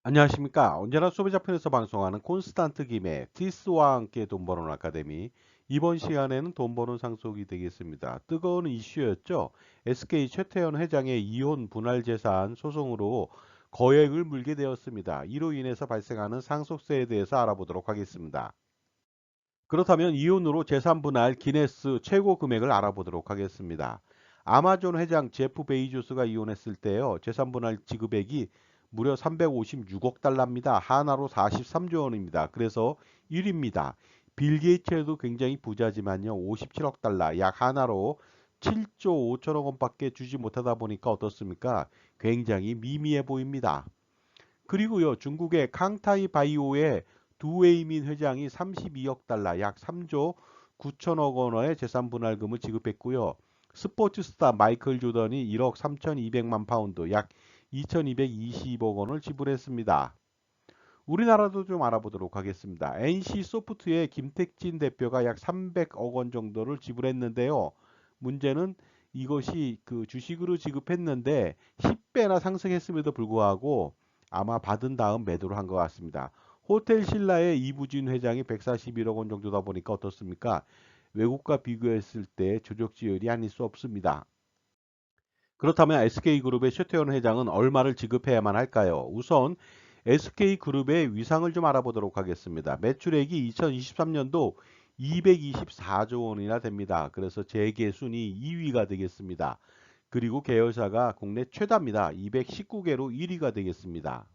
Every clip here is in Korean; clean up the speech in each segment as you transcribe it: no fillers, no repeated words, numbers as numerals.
안녕하십니까. 언제나 소비자편에서 방송하는 콘스탄트 김의 티스와 함께 돈 버는 아카데미. 이번 시간에는 돈 버는 상속이 되겠습니다. 뜨거운 이슈였죠. SK 최태원 회장의 이혼 분할 재산 소송으로 거액을 물게 되었습니다. 이로 인해서 발생하는 상속세에 대해서 알아보도록 하겠습니다. 그렇다면 이혼으로 재산 분할 기네스 최고 금액을 알아보도록 하겠습니다. 아마존 회장 제프 베이조스가 이혼했을 때요. 재산 분할 지급액이 무려 356억 달러입니다. 하나로 43조 원입니다. 그래서 1위입니다. 빌 게이츠도 굉장히 부자지만요. 57억 달러, 약 하나로 7조 5천억 원밖에 주지 못하다 보니까 어떻습니까? 굉장히 미미해 보입니다. 그리고요, 중국의 캉타이 바이오의 두웨이민 회장이 32억 달러, 약 3조 9천억 원의 재산 분할금을 지급했고요. 스포츠 스타 마이클 조던이 1억 3,200만 파운드, 약 2,220억 원을 지불했습니다. 우리나라도 좀 알아보도록 하겠습니다. NC 소프트의 김택진 대표가 약 300억 원 정도를 지불했는데요. 문제는 이것이 그 주식으로 지급했는데 10배나 상승했음에도 불구하고 아마 받은 다음 매도를 한 것 같습니다. 호텔 신라의 이부진 회장이 141억 원 정도다 보니까 어떻습니까? 외국과 비교했을 때 조적지열이 아닐 수 없습니다. 그렇다면 SK그룹의 최태원 회장은 얼마를 지급해야만 할까요? 우선 SK그룹의 위상을 좀 알아보도록 하겠습니다. 매출액이 2023년도 224조 원이나 됩니다. 그래서 재계 순위 2위가 되겠습니다. 그리고 계열사가 국내 최다입니다. 219개로 1위가 되겠습니다.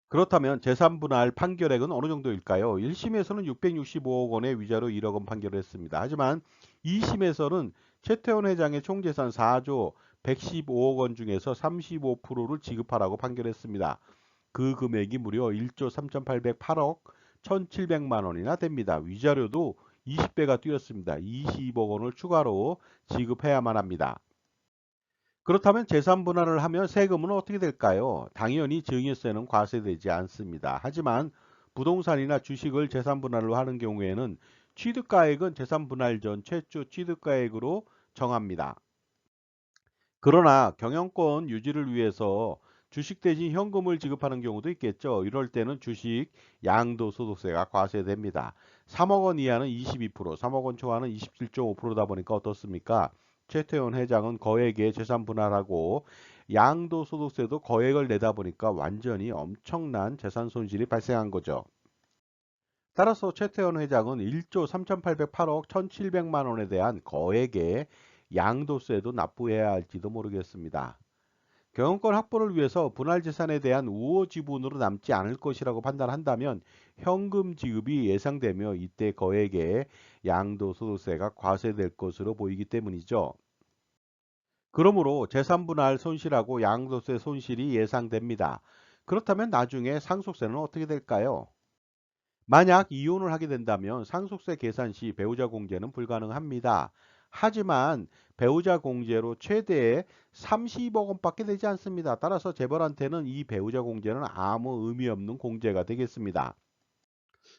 그렇다면 재산분할 판결액은 어느 정도일까요? 1심에서는 665억 원의 위자료 1억 원 판결을 했습니다. 하지만 2심에서는 최태원 회장의 총재산 4조 115억 원 중에서 35%를 지급하라고 판결했습니다. 그 금액이 무려 1조 3,808억 1,700만 원이나 됩니다. 위자료도 20배가 뛰었습니다. 20억 원을 추가로 지급해야만 합니다. 그렇다면 재산 분할을 하면 세금은 어떻게 될까요? 당연히 증여세는 과세되지 않습니다. 하지만 부동산이나 주식을 재산 분할로 하는 경우에는 취득가액은 재산 분할 전 최초 취득가액으로 정합니다. 그러나 경영권 유지를 위해서 주식 대신 현금을 지급하는 경우도 있겠죠. 이럴 때는 주식 양도소득세가 과세됩니다. 3억 원 이하는 22%, 3억 원 초과는 27.5%다 보니까 어떻습니까? 최태원 회장은 거액의 재산 분할하고 양도소득세도 거액을 내다 보니까 완전히 엄청난 재산 손실이 발생한 거죠. 따라서 최태원 회장은 1조 3,808억 1,700만 원에 대한 거액의 양도세도 납부해야 할지도 모르겠습니다. 경영권 확보를 위해서 분할 재산에 대한 우호 지분으로 남지 않을 것이라고 판단한다면 현금 지급이 예상되며 이때 거액의 양도소득세가 과세될 것으로 보이기 때문이죠. 그러므로 재산 분할 손실하고 양도세 손실이 예상됩니다. 그렇다면 나중에 상속세는 어떻게 될까요? 만약 이혼을 하게 된다면 상속세 계산 시 배우자 공제는 불가능합니다. 하지만 배우자 공제로 최대 30억 원밖에 되지 않습니다. 따라서 재벌한테는 이 배우자 공제는 아무 의미 없는 공제가 되겠습니다.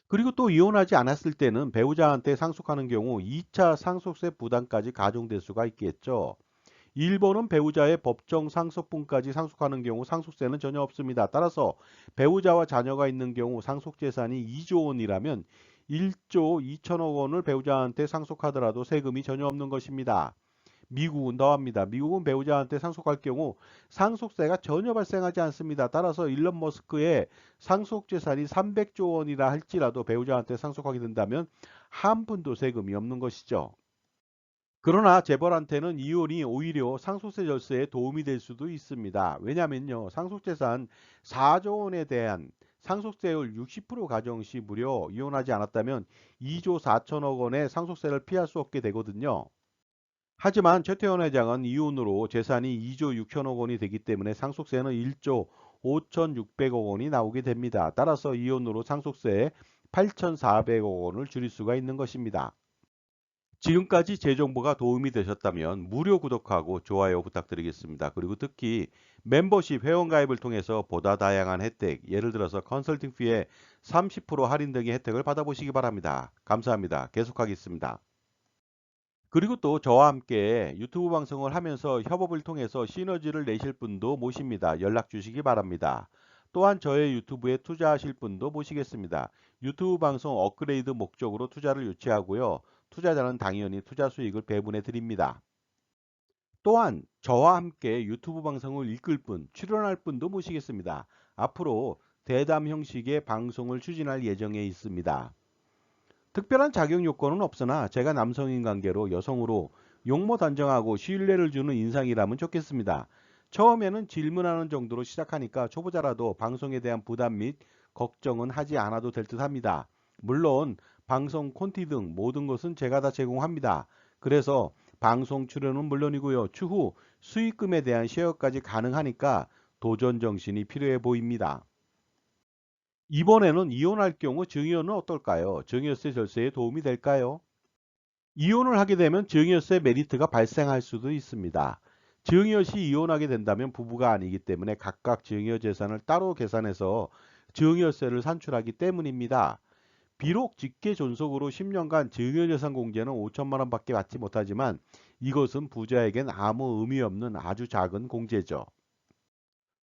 그리고 또 이혼하지 않았을 때는 배우자한테 상속하는 경우 2차 상속세 부담까지 가중될 수가 있겠죠. 일본은 배우자의 법정 상속분까지 상속하는 경우 상속세는 전혀 없습니다. 따라서 배우자와 자녀가 있는 경우 상속재산이 2조 원이라면 1조 2천억 원을 배우자한테 상속하더라도 세금이 전혀 없는 것입니다. 미국은 더합니다. 미국은 배우자한테 상속할 경우 상속세가 전혀 발생하지 않습니다. 따라서 일론 머스크의 상속재산이 300조 원이라 할지라도 배우자한테 상속하게 된다면 한 푼도 세금이 없는 것이죠. 그러나 재벌한테는 이혼이 오히려 상속세 절세에 도움이 될 수도 있습니다. 왜냐면요, 상속재산 4조 원에 대한 상속세율 60% 가정 시 무려 이혼하지 않았다면 2조 4천억 원의 상속세를 피할 수 없게 되거든요. 하지만 최태원 회장은 이혼으로 재산이 2조 6천억 원이 되기 때문에 상속세는 1조 5,600억 원이 나오게 됩니다. 따라서 이혼으로 상속세 8,400억 원을 줄일 수가 있는 것입니다. 지금까지 제 정보가 도움이 되셨다면 무료 구독하고 좋아요 부탁드리겠습니다. 그리고 특히 멤버십 회원가입을 통해서 보다 다양한 혜택, 예를 들어서 컨설팅 피에 30% 할인 등의 혜택을 받아보시기 바랍니다. 감사합니다. 계속하겠습니다. 그리고 또 저와 함께 유튜브 방송을 하면서 협업을 통해서 시너지를 내실 분도 모십니다. 연락 주시기 바랍니다. 또한 저의 유튜브에 투자하실 분도 모시겠습니다. 유튜브 방송 업그레이드 목적으로 투자를 유치하고요. 투자자는 당연히 투자 수익을 배분해 드립니다. 또한 저와 함께 유튜브 방송을 이끌 분, 출연할 분도 모시겠습니다. 앞으로 대담 형식의 방송을 추진할 예정에 있습니다. 특별한 자격 요건은 없으나 제가 남성인 관계로 여성으로 용모 단정하고 신뢰를 주는 인상이라면 좋겠습니다. 처음에는 질문하는 정도로 시작하니까 초보자라도 방송에 대한 부담 및 걱정은 하지 않아도 될 듯 합니다. 물론 방송 콘티 등 모든 것은 제가 다 제공합니다. 그래서 방송 출연은 물론이고요. 추후 수익금에 대한 쉐어까지 가능하니까 도전 정신이 필요해 보입니다. 이번에는 이혼할 경우 증여는 어떨까요? 증여세 절세에 도움이 될까요? 이혼을 하게 되면 증여세 메리트가 발생할 수도 있습니다. 증여 시 이혼하게 된다면 부부가 아니기 때문에 각각 증여 재산을 따로 계산해서 증여세를 산출하기 때문입니다. 비록 직계 존속으로 10년간 증여재산 공제는 5천만 원밖에 받지 못하지만 이것은 부자에겐 아무 의미 없는 아주 작은 공제죠.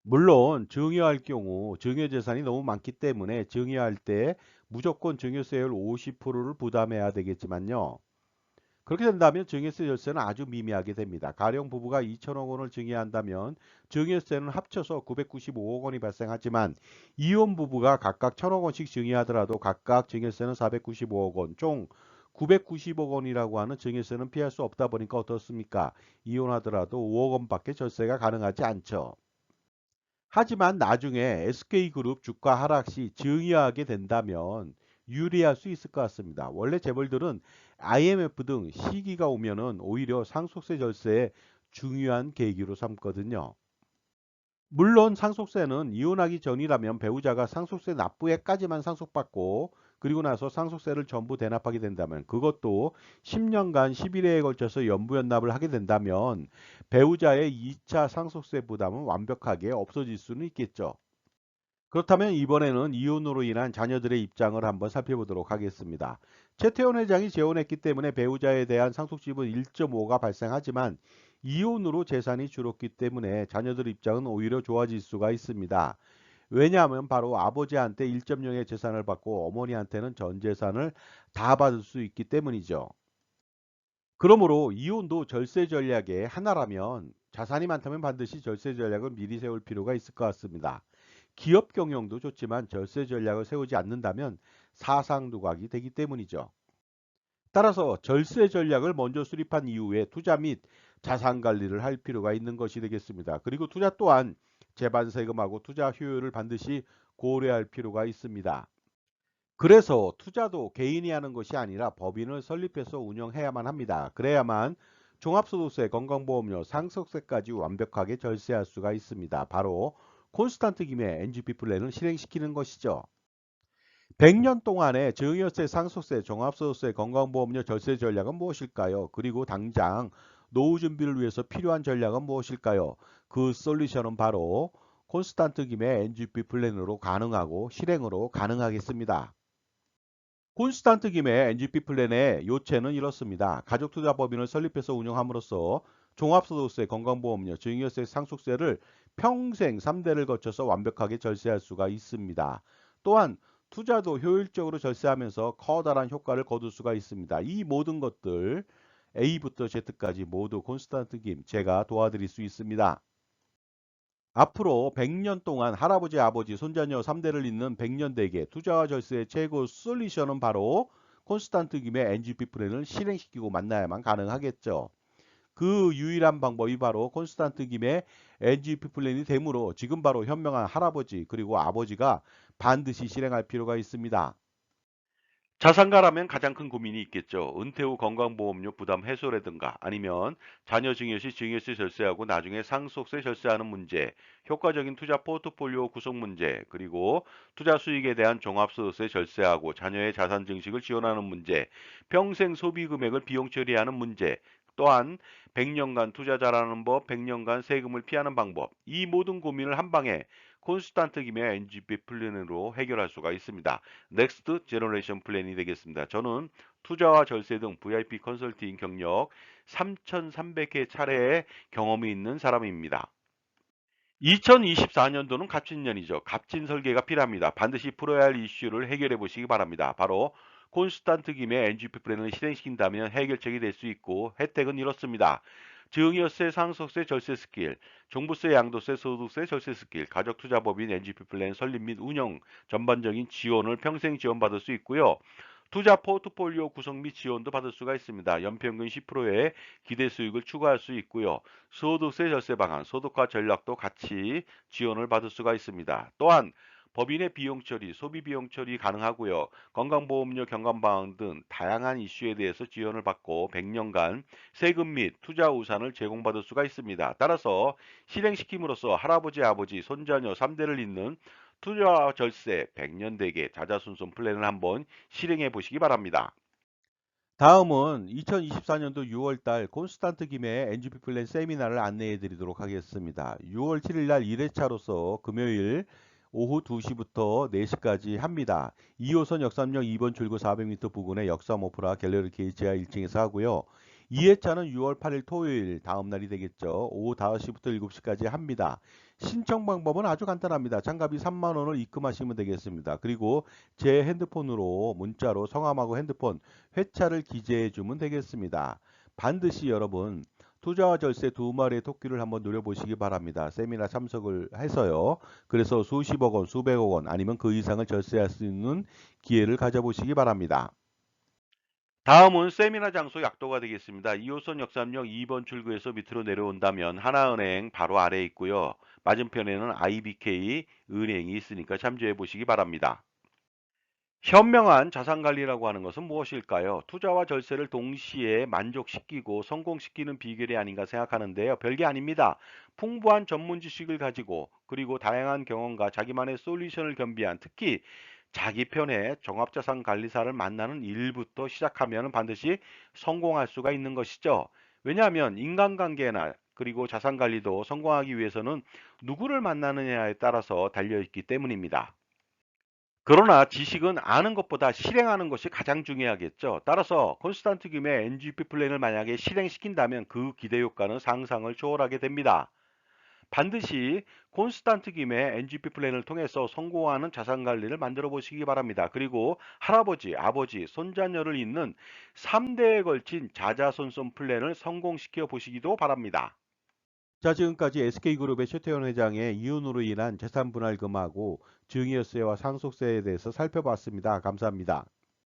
물론 증여할 경우 증여재산이 너무 많기 때문에 증여할 때 무조건 증여세율 50%를 부담해야 되겠지만요. 그렇게 된다면 증여세 절세는 아주 미미하게 됩니다. 가령 부부가 2천억 원을 증여한다면 증여세는 합쳐서 995억 원이 발생하지만 이혼 부부가 각각 1천억 원씩 증여하더라도 각각 증여세는 495억 원, 총 990억 원이라고 하는 증여세는 피할 수 없다 보니까 어떻습니까? 이혼하더라도 5억 원밖에 절세가 가능하지 않죠. 하지만 나중에 SK그룹 주가 하락 시 증여하게 된다면 유리할 수 있을 것 같습니다. 원래 재벌들은 IMF 등 시기가 오면은 오히려 상속세 절세에 중요한 계기로 삼거든요. 물론 상속세는 이혼하기 전이라면 배우자가 상속세 납부액까지만 상속받고 그리고 나서 상속세를 전부 대납하게 된다면 그것도 10년간 11회에 걸쳐서 연부연납을 하게 된다면 배우자의 2차 상속세 부담은 완벽하게 없어질 수는 있겠죠. 그렇다면 이번에는 이혼으로 인한 자녀들의 입장을 한번 살펴보도록 하겠습니다. 최태원 회장이 재혼했기 때문에 배우자에 대한 상속지분 1.5가 발생하지만 이혼으로 재산이 줄었기 때문에 자녀들 입장은 오히려 좋아질 수가 있습니다. 왜냐하면 바로 아버지한테 1.0의 재산을 받고 어머니한테는 전 재산을 다 받을 수 있기 때문이죠. 그러므로 이혼도 절세 전략의 하나라면 자산이 많다면 반드시 절세 전략을 미리 세울 필요가 있을 것 같습니다. 기업 경영도 좋지만 절세 전략을 세우지 않는다면 사상 누각이 되기 때문이죠. 따라서 절세 전략을 먼저 수립한 이후에 투자 및 자산 관리를 할 필요가 있는 것이 되겠습니다. 그리고 투자 또한 재반세금하고 투자 효율을 반드시 고려할 필요가 있습니다. 그래서 투자도 개인이 하는 것이 아니라 법인을 설립해서 운영해야만 합니다. 그래야만 종합소득세, 건강보험료, 상속세까지 완벽하게 절세할 수가 있습니다. 바로 콘스탄트 김의 NGP 플랜을 실행시키는 것이죠. 100년 동안의 증여세, 상속세, 종합소득세, 건강보험료 절세 전략은 무엇일까요? 그리고 당장 노후 준비를 위해서 필요한 전략은 무엇일까요? 그 솔루션은 바로 콘스탄트 김의 NGP 플랜으로 가능하고 실행으로 가능하겠습니다. 콘스탄트 김의 NGP 플랜의 요체는 이렇습니다. 가족투자법인을 설립해서 운영함으로써 종합소득세, 건강보험료, 증여세, 상속세를 평생 3대를 거쳐서 완벽하게 절세할 수가 있습니다. 또한 투자도 효율적으로 절세하면서 커다란 효과를 거둘 수가 있습니다. 이 모든 것들 A부터 Z까지 모두 콘스탄트 김 제가 도와드릴 수 있습니다. 앞으로 100년 동안 할아버지, 아버지, 손자녀 3대를 잇는 100년 대계 투자와 절세의 최고 솔루션은 바로 콘스탄트 김의 NGP 플랜을 실행시키고 만나야만 가능하겠죠. 그 유일한 방법이 바로 콘스탄트 김의 NGP 플랜이 되므로 지금 바로 현명한 할아버지 그리고 아버지가 반드시 실행할 필요가 있습니다. 자산가라면 가장 큰 고민이 있겠죠. 은퇴 후 건강보험료 부담 해소라든가 아니면 자녀 증여 시 증여세 절세하고 나중에 상속세 절세하는 문제, 효과적인 투자 포트폴리오 구성 문제, 그리고 투자 수익에 대한 종합소득세 절세하고 자녀의 자산 증식을 지원하는 문제, 평생 소비 금액을 비용 처리하는 문제, 또한 100년간 투자 잘하는 법, 100년간 세금을 피하는 방법, 이 모든 고민을 한 방에 콘스탄트 김의 NGP 플랜으로 해결할 수가 있습니다. 넥스트 제너레이션 플랜이 되겠습니다. 저는 투자와 절세 등 VIP 컨설팅 경력 3,300회 차례의 경험이 있는 사람입니다. 2024년도는 갑진년이죠. 갑진 설계가 필요합니다. 반드시 풀어야 할 이슈를 해결해 보시기 바랍니다. 바로 콘스탄트 김의 NGP 플랜을 실행시킨다면 해결책이 될 수 있고 혜택은 이렇습니다. 증여세, 상속세, 절세 스킬, 종부세, 양도세, 소득세, 절세 스킬, 가족투자법인 NGP 플랜 설립 및 운영 전반적인 지원을 평생 지원받을 수 있고요. 투자 포트폴리오 구성 및 지원도 받을 수가 있습니다. 연평균 10%의 기대 수익을 추가할 수 있고요. 소득세 절세 방안, 소득화 전략도 같이 지원을 받을 수가 있습니다. 또한 법인의 비용 처리, 소비 비용 처리 가능하고요. 건강보험료 경감 방안 등 다양한 이슈에 대해서 지원을 받고 100년간 세금 및 투자 우산을 제공받을 수가 있습니다. 따라서 실행시킴으로써 할아버지, 아버지, 손자녀 3대를 잇는 투자 절세 100년 대계 자자손손 플랜을 한번 실행해 보시기 바랍니다. 다음은 2024년도 6월 달 콘스탄트 김의 NGP 플랜 세미나를 안내해 드리도록 하겠습니다. 6월 7일 날 1회차로서 금요일 오후 2시부터 4시까지 합니다. 2호선 역삼역 2번 출구 400m 부근의 역삼 오프라 갤러리 K 지하 1층에서 하고요. 2회차는 6월 8일 토요일 다음 날이 되겠죠. 오후 5시부터 7시까지 합니다. 신청 방법은 아주 간단합니다. 참가비 3만 원을 입금하시면 되겠습니다. 그리고 제 핸드폰으로 문자로 성함하고 핸드폰 회차를 기재해 주면 되겠습니다. 반드시 여러분 투자와 절세 두 마리의 토끼를 한번 노려보시기 바랍니다. 세미나 참석을 해서요. 그래서 수십억 원, 수백억 원 아니면 그 이상을 절세할 수 있는 기회를 가져보시기 바랍니다. 다음은 세미나 장소 약도가 되겠습니다. 2호선 역삼역 2번 출구에서 밑으로 내려온다면 하나은행 바로 아래에 있고요. 맞은편에는 IBK 은행이 있으니까 참조해 보시기 바랍니다. 현명한 자산관리라고 하는 것은 무엇일까요? 투자와 절세를 동시에 만족시키고 성공시키는 비결이 아닌가 생각하는데요. 별게 아닙니다. 풍부한 전문 지식을 가지고 그리고 다양한 경험과 자기만의 솔루션을 겸비한 특히 자기 편의 종합자산관리사를 만나는 일부터 시작하면 반드시 성공할 수가 있는 것이죠. 왜냐하면 인간관계나 그리고 자산관리도 성공하기 위해서는 누구를 만나느냐에 따라서 달려있기 때문입니다. 그러나 지식은 아는 것보다 실행하는 것이 가장 중요하겠죠. 따라서 콘스탄트 김의 NGP 플랜을 만약에 실행시킨다면 그 기대 효과는 상상을 초월하게 됩니다. 반드시 콘스탄트 김의 NGP 플랜을 통해서 성공하는 자산 관리를 만들어 보시기 바랍니다. 그리고 할아버지, 아버지, 손자녀를 잇는 3대에 걸친 자자손손 플랜을 성공시켜 보시기도 바랍니다. 자, 지금까지 SK그룹의 최태원 회장의 이혼으로 인한 재산 분할금하고 증여세와 상속세에 대해서 살펴봤습니다. 감사합니다.